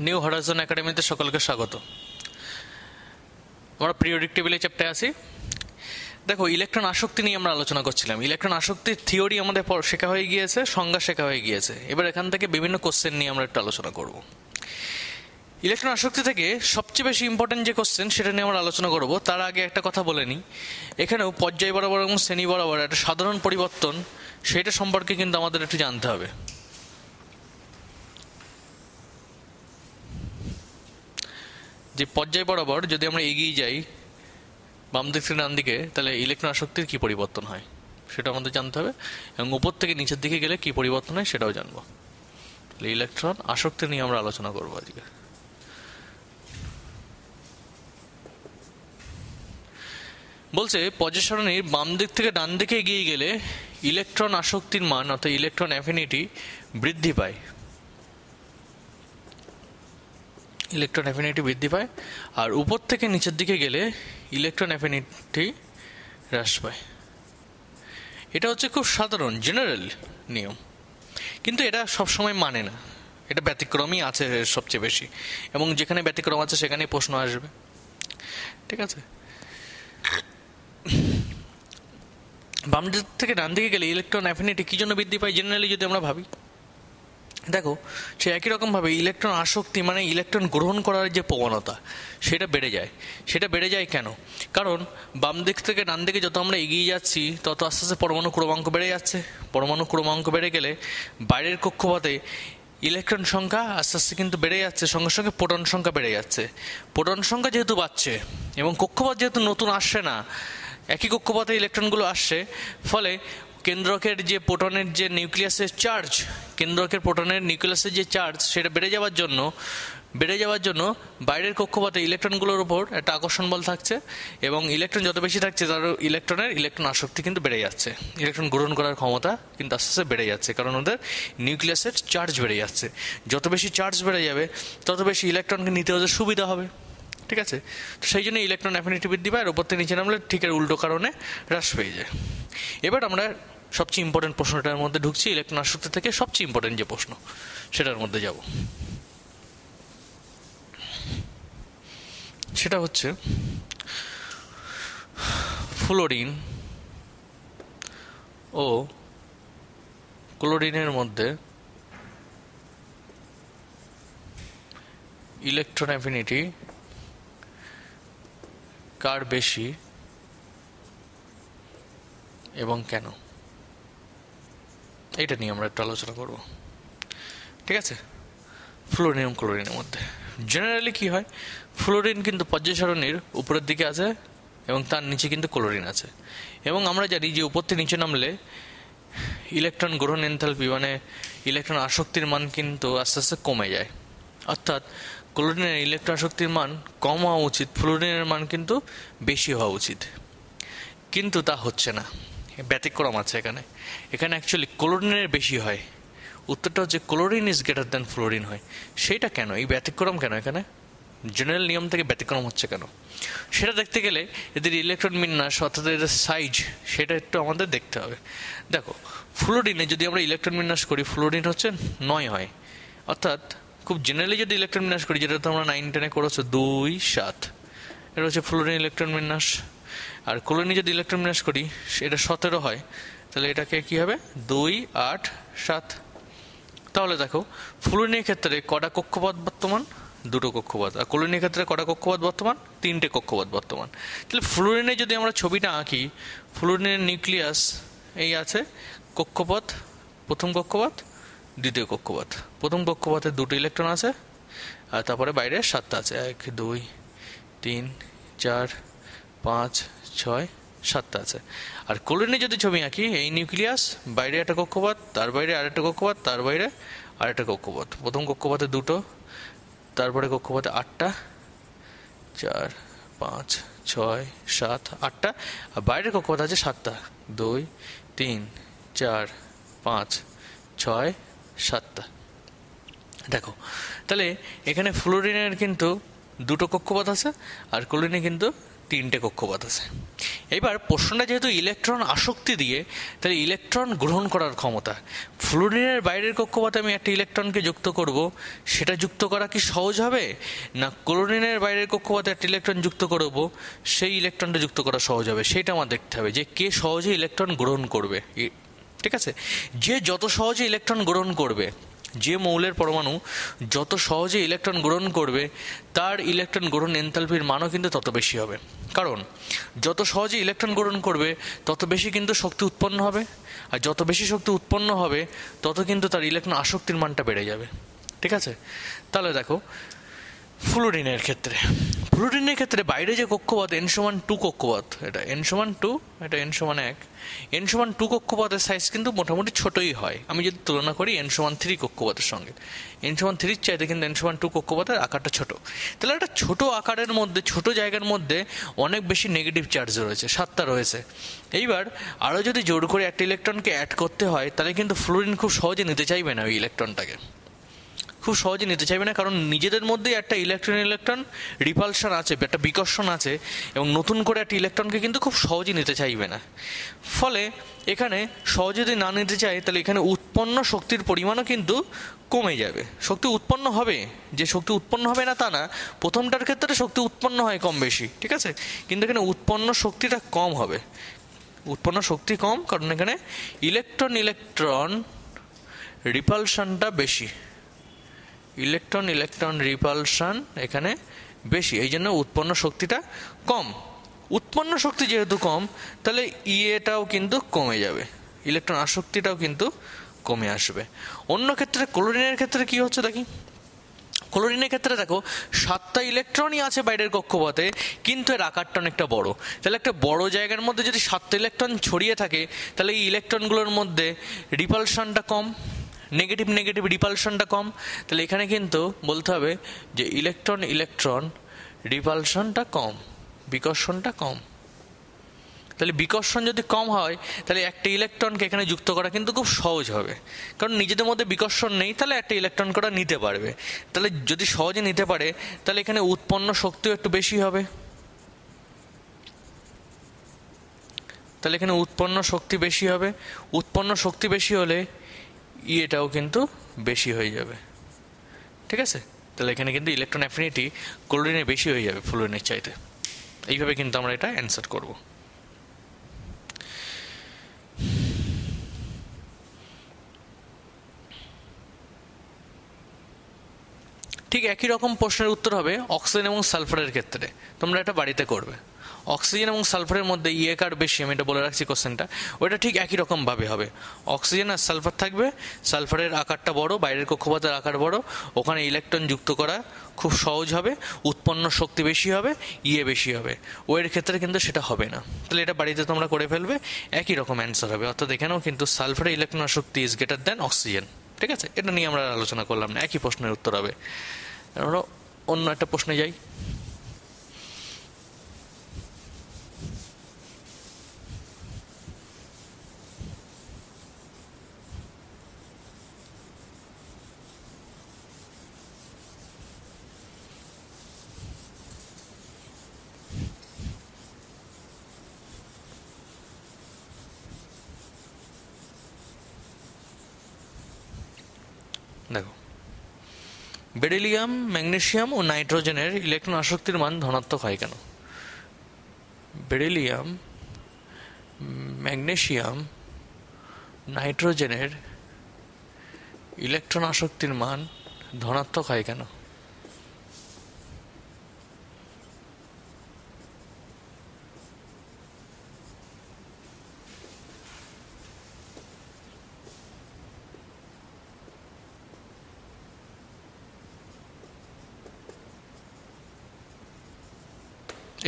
New Horizon একাডেমিতে সকলকে স্বাগত। আমরা পিরিয়ডিক টেবিলে চ্যাপ্টারে আছি। দেখো, ইলেকট্রন আসক্তি নিয়ে আমরা আলোচনা করছিলাম। ইলেকট্রন আসক্তির থিওরি আমাদের শেখা হয়ে গিয়েছে, সংজ্ঞা শেখা হয়ে গিয়েছে। এবার এখান থেকে বিভিন্ন কোশ্চেন নিয়ে আমরা একটু আলোচনা করব। ইলেকট্রন আসক্তি থেকে সবচেয়ে বেশি ইম্পর্টেন্ট যে কোশ্চেন সেটা নিয়ে আমরা আলোচনা করব। তার আগে একটা কথা বলে নিই, এখানেও পর্যায় বরাবর এবং শ্রেণী বরাবর একটা সাধারণ পরিবর্তন, সেটা সম্পর্কে কিন্তু আমাদের একটু জানতে হবে। যে পর্যায় বরাবর যদি আমরা এগিয়ে যাই বাম দিক থেকে ডান দিকে, তাহলে ইলেকট্রন আসক্তির কী পরিবর্তন হয় সেটা আমাদের জানতে হবে, এবং উপর থেকে নিচের দিকে গেলে কী পরিবর্তন হয় সেটাও জানবো। তাহলে ইলেকট্রন আসক্তি নিয়ে আমরা আলোচনা করবো আজকে। বলছে পর্যায় সারণীর বাম দিক থেকে ডান দিকে এগিয়ে গেলে ইলেকট্রন আসক্তির মান অর্থাৎ ইলেকট্রন অ্যাফিনিটি বৃদ্ধি পায়। ইলেকট্রন অ্যাফিনিটি বৃদ্ধি পায়, আর উপর থেকে নিচের দিকে গেলে ইলেকট্রন অ্যাফিনিটি হ্রাস পায়। এটা হচ্ছে খুব সাধারণ জেনারেল নিয়ম, কিন্তু এটা সবসময় মানে না। এটা ব্যতিক্রমই আছে সবচেয়ে বেশি, এবং যেখানে ব্যতিক্রম আছে সেখানেই প্রশ্ন আসবে। ঠিক আছে, বাম দিক থেকে ডান দিকে গেলে ইলেকট্রন অ্যাফিনিটি কী জন্য বৃদ্ধি পায় জেনারেলি যদি আমরা ভাবি, দেখো সে একই রকমভাবে ইলেকট্রন আসক্তি মানে ইলেকট্রন গ্রহণ করার যে প্রবণতা সেটা বেড়ে যায়। সেটা বেড়ে যায় কেন? কারণ বাম দিক থেকে ডান দিকে যত আমরা এগিয়ে যাচ্ছি তত আস্তে আস্তে পরমাণু ক্রমাঙ্ক বেড়ে যাচ্ছে। পরমাণু ক্রমাঙ্ক বেড়ে গেলে বাইরের কক্ষপথে ইলেকট্রন সংখ্যা আস্তে আস্তে কিন্তু বেড়ে যাচ্ছে, সঙ্গে সঙ্গে প্রোটন সংখ্যা বেড়ে যাচ্ছে। প্রোটন সংখ্যা যেহেতু বাড়ছে এবং কক্ষপথ যেহেতু নতুন আসছে না, একই কক্ষপথে ইলেকট্রনগুলো আসছে, ফলে কেন্দ্রকের যে প্রোটনের যে নিউক্লিয়াসের চার্জ, কেন্দ্রকের প্রোটনের নিউক্লিয়াসের যে চার্জ সেটা বেড়ে যাওয়ার জন্য বাইরের কক্ষপথে ইলেকট্রনগুলোর উপর একটা আকর্ষণ বল থাকছে, এবং ইলেকট্রন যত বেশি থাকছে তার ইলেকট্রন আসক্তি কিন্তু বেড়ে যাচ্ছে। ইলেকট্রন গ্রহণ করার ক্ষমতা কিন্তু আস্তে আস্তে বেড়ে যাচ্ছে, কারণ ওদের নিউক্লিয়াসের চার্জ বেড়ে যাচ্ছে। যত বেশি চার্জ বেড়ে যাবে তত বেশি ইলেকট্রনকে নিতে ওদের সুবিধা হবে। ঠিক আছে, তো সেই জন্য ইলেকট্রন অ্যাফিনিটি বৃদ্ধি পায়, আর উপর থেকে নিচে নামলে ঠিক এর উল্টো কারণে হ্রাস পেয়ে যায়। এবার আমরা সবচেয়ে ইম্পর্টেন্ট প্রশ্নটার মধ্যে ঢুকছি। ইলেকট্রন আসক্তি থেকে সবচেয়ে ইম্পর্টেন্ট যে প্রশ্ন সেটার মধ্যে যাব, সেটা হচ্ছে ফ্লোরিন ও ক্লোরিনের মধ্যে ইলেকট্রন অ্যাফিনিটি কার বেশি এবং কেন, এইটা নিয়ে আমরা একটু আলোচনা করব। ঠিক আছে, ফ্লোরিন এবং ক্লোরিনের মধ্যে জেনারেলি কি হয়, ফ্লোরিন কিন্তু পর্যায় সারণীর উপরের দিকে আছে এবং তার নিচে কিন্তু ক্লোরিন আছে, এবং আমরা জানি যে উপর থেকে নিচে নামলে ইলেকট্রন গ্রহণ এনথালপি মানে ইলেকট্রন আসক্তির মান কিন্তু আস্তে আস্তে কমে যায়। অর্থাৎ ক্লোরিনের ইলেকট্রন আসক্তির মান কম হওয়া উচিত, ফ্লোরিনের মান কিন্তু বেশি হওয়া উচিত, কিন্তু তা হচ্ছে না। ব্যতিক্রম আছে এখানে অ্যাকচুয়ালি ক্লোরিনের বেশি হয়। উত্তরটা হচ্ছে chlorine is greater than fluorine হয়। সেইটা কেন, এই ব্যতিক্রম কেন, এখানে জেনারেল নিয়ম থেকে ব্যতিক্রম হচ্ছে কেন, সেটা দেখতে গেলে এদের ইলেকট্রন বিন্যাস অর্থাৎ এদের সাইজ সেটা একটু আমাদের দেখতে হবে। দেখো, ফ্লোরিনে যদি আমরা ইলেকট্রন বিন্যাস করি, ফ্লোরিন হচ্ছে 9 হয়, অর্থাৎ খুব জেনারেলি যদি ইলেকট্রন বিন্যাস করি, যেটা তো আমরা 9-10-এ করেছো 2-7, এটা হচ্ছে ফ্লোরিন ইলেকট্রন বিন্যাস। আর ক্লোরিনে যদি ইলেকট্রন বিন্যাস করি এটা 17 হয়, তাহলে এটাকে কি হবে 2-8-7। তাহলে দেখো ফ্লোরিনের ক্ষেত্রে কটা কক্ষপথ বর্তমান, 2টো কক্ষপথ, আর ক্লোরিনের ক্ষেত্রে কটা কক্ষপথ বর্তমান, 3টে কক্ষপথ বর্তমান। তাহলে ফ্লোরিনে যদি আমরা ছবিটা আঁকি, ফ্লোরিনের নিউক্লিয়াস এই আছে, কক্ষপথ, প্রথম কক্ষপথ, দ্বিতীয় কক্ষপথ। প্রথম কক্ষপথে 2টো ইলেকট্রন আছে, আর তারপরে বাইরে 7টা আছে, 1-2-3-4-5-6-7টা আছে। আর ক্লোরিনে যদি ছবি আঁকি, এই নিউক্লিয়াস, বাইরে একটা কক্ষপথ, তার বাইরে আরেকটা কক্ষপথ, তার বাইরে আরেকটা কক্ষপথ। প্রথম কক্ষপথে 2টো, তারপরে কক্ষপথে 8টা, 4-5-6-7-8টা, আর বাইরের কক্ষপথ আছে 7টা, 2-3-4-5-6-7টা। দেখো তাহলে এখানে ফ্লোরিনের কিন্তু 2টো কক্ষপথ আছে, আর ক্লোরিনে কিন্তু 3টে কক্ষপথ আছে। এবার প্রশ্নটা যেহেতু ইলেকট্রন আসক্তি দিয়ে, তাহলে ইলেকট্রন গ্রহণ করার ক্ষমতা, ফ্লুরিনের বাইরের কক্ষপথে আমি একটা ইলেকট্রনকে যুক্ত করব, সেটা যুক্ত করা কি সহজ হবে, না ক্লোরিনের বাইরের কক্ষপথে একটা ইলেকট্রন যুক্ত করব, সেই ইলেকট্রনটা যুক্ত করা সহজ হবে, সেটা আমার দেখতে হবে যে কে সহজে ইলেকট্রন গ্রহণ করবে। ঠিক আছে, যে যত সহজে ইলেকট্রন গ্রহণ করবে, যে মৌলের পরমাণু যত সহজে ইলেকট্রন গ্রহণ করবে, তার ইলেকট্রন গ্রহণ এনথালপির মানও কিন্তু তত বেশি হবে। কারণ যত সহজে ইলেকট্রন গ্রহণ করবে তত বেশি কিন্তু শক্তি উৎপন্ন হবে, আর যত বেশি শক্তি উৎপন্ন হবে তত কিন্তু তার ইলেকট্রন আসক্তির মানটা বেড়ে যাবে। ঠিক আছে, তাহলে দেখো ফ্লুরিনের ক্ষেত্রে বাইরে যে কক্ষপথ n=2 কক্ষপথ, এটা n=2, এটা n=1, n=2 কক্ষপথের সাইজ কিন্তু মোটামুটি ছোটই হয়। আমি যদি তুলনা করি n=3 কক্ষপথের সঙ্গে, n=3 চাইতে কিন্তু n=2 কক্ষপথের আকারটা ছোট। তাহলে একটা ছোট আকারের মধ্যে, ছোট জায়গার মধ্যে অনেক বেশি নেগেটিভ চার্জ রয়েছে, 7টা রয়েছে। এইবার আরও যদি জোর করে একটা ইলেকট্রনকে অ্যাড করতে হয়, তাহলে কিন্তু ফ্লুরিন খুব সহজে নিতে চাইবে না, ওই ইলেকট্রনটাকে খুব সহজে নিতে চাইবে না, কারণ নিজেদের মধ্যেই একটা ইলেকট্রন রিপালশন আছে, একটা বিকর্ষণ আছে, এবং নতুন করে একটা ইলেকট্রনকে কিন্তু খুব সহজে নিতে চাইবে না। ফলে এখানে সহজে যদি না নিতে চায়, তাহলে এখানে উৎপন্ন শক্তির পরিমাণও কিন্তু কমে যাবে। শক্তি উৎপন্ন হবে, যে শক্তি উৎপন্ন হবে না তা না, প্রথমটার ক্ষেত্রে শক্তি উৎপন্ন হয় কম বেশি, ঠিক আছে, কিন্তু এখানে উৎপন্ন শক্তিটা কম হবে, উৎপন্ন শক্তি কম, কারণ এখানে ইলেকট্রন রিপালশনটা বেশি, ইলেকট্রন রিপালশন এখানে বেশি, এই জন্য উৎপন্ন শক্তিটা কম। উৎপন্ন শক্তি যেহেতু কম, তাহলে ইএটাও কিন্তু কমে যাবে, ইলেকট্রন আসক্তিটাও কিন্তু কমে আসবে। অন্য ক্ষেত্রে ক্লোরিনের ক্ষেত্রে কি হচ্ছে দেখি। ক্লোরিনের ক্ষেত্রে দেখো 7টা ইলেকট্রনই আছে বাইরের কক্ষপথে, কিন্তু এর আকারটা অনেকটা বড়। তাহলে একটা বড় জায়গার মধ্যে যদি 7টা ইলেকট্রন ছড়িয়ে থাকে, তাহলে এই ইলেকট্রনগুলোর মধ্যে রিপালশনটা কম, নেগেটিভ রিপালশনটা কম। তাহলে এখানে কিন্তু বলতে হবে যে ইলেকট্রন রিপালশনটা কম, বিকর্ষণটা কম। তাহলে বিকর্ষণ যদি কম হয়, তাহলে একটা ইলেকট্রনকে এখানে যুক্ত করা কিন্তু খুব সহজ হবে, কারণ নিজেদের মধ্যে বিকর্ষণ নেই, তাহলে একটা ইলেকট্রন করা নিতে পারবে। তাহলে যদি সহজে নিতে পারে, তাহলে এখানে উৎপন্ন শক্তিও একটু বেশি হবে, তাহলে এখানে উৎপন্ন শক্তি বেশি হবে। উৎপন্ন শক্তি বেশি হলে এটাও কিন্তু বেশি হয়ে যাবে, ঠিক আছে। তাহলে এখানে কিন্তু ইলেকট্রন অ্যাফিনিটি ক্লোরিনে বেশি হয়ে যাবে ফ্লুরিনের চাইতে। এইভাবে কিন্তু আমরা এটা অ্যান্সার করব। ঠিক একই রকম প্রশ্নের উত্তর হবে অক্সিজেন এবং সালফারের ক্ষেত্রে। তোমরা এটা বাড়িতে করবে। অক্সিজেন এবং সালফারের মধ্যে কার বেশি, আমি এটা বলে রাখছি কোশ্চেনটা, ওইটা ঠিক একই রকমভাবে হবে। অক্সিজেন আর সালফার থাকবে, সালফারের আকারটা বড়, বাইরের কক্ষপথের আকার বড়, ওখানে ইলেকট্রন যুক্ত করা খুব সহজ হবে, উৎপন্ন শক্তি বেশি হবে, বেশি হবে। ওয়ের ক্ষেত্রে কিন্তু সেটা হবে না। তাহলে এটা বাড়িতে তোমরা করে ফেলবে, একই রকম অ্যান্সার হবে। অর্থাৎ এখানেও কিন্তু সালফারের ইলেকট্রন শক্তি ইজ গ্রেটার দ্যান অক্সিজেন, ঠিক আছে। এটা নিয়ে আমরা আলোচনা করলাম না, একই প্রশ্নের উত্তর হবে। আমরা অন্য একটা প্রশ্নে যাই। দেখো, বেরিলিয়াম, ম্যাগনেসিয়াম ও নাইট্রোজেনের ইলেকট্রন আসক্তির মান ধনাত্মক হয় কেন? বেরিলিয়াম, ম্যাগনেসিয়াম, নাইট্রোজেনের ইলেকট্রন আসক্তির মান ধনাত্মক হয় কেন?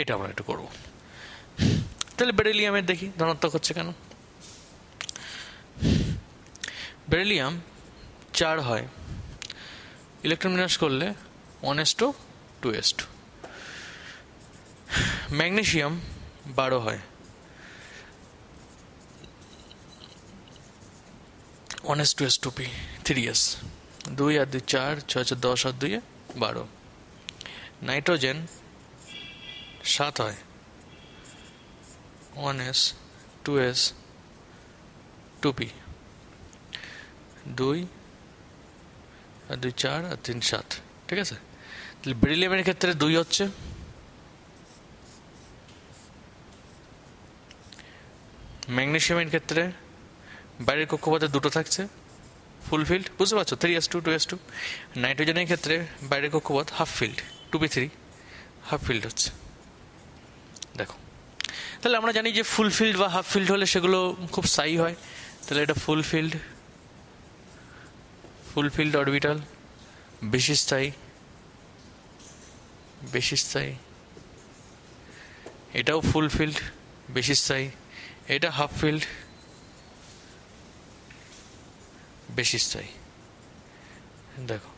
এটা আমরা একটু করবো। তাহলে বেরিলিয়ামের দেখি ধনাত্মক হচ্ছে কেন। বেরিলিয়াম 4 হয়, ইলেকট্রন বিন্যাস করলে 1:2:2। ম্যাগনেসিয়াম 12 হয়, 1:2:3, 2 আর 2 4, 6 4 10 আর 2 12। নাইট্রোজেন 7 হয়, 1s 2s 2p 2 আর 2 4 আর 3 7, ঠিক আছে? তাহলে বেরিলিয়ামের ক্ষেত্রে 2 হচ্ছে, ম্যাগনেসিয়ামের ক্ষেত্রে বাইরের কক্ষপথে 2টো থাকছে ফুল ফিল্ড, বুঝতে পারছো, 3s2 2s2। নাইট্রোজেনের ক্ষেত্রে বাইরের কক্ষপথ half field, 2p3 half field হচ্ছে। দেখো, তাহলে আমরা জানি যে ফুল ফিল্ড বা হাফ ফিল্ড হলে সেগুলো খুব স্থায়ী হয়। তাহলে এটা ফুল ফিল্ড অরবিটাল, বেশি স্থায়ী, এটাও ফুল ফিল্ড, বেশি স্থায়ী, এটা হাফ ফিল্ড, বেশি স্থায়ী। দেখো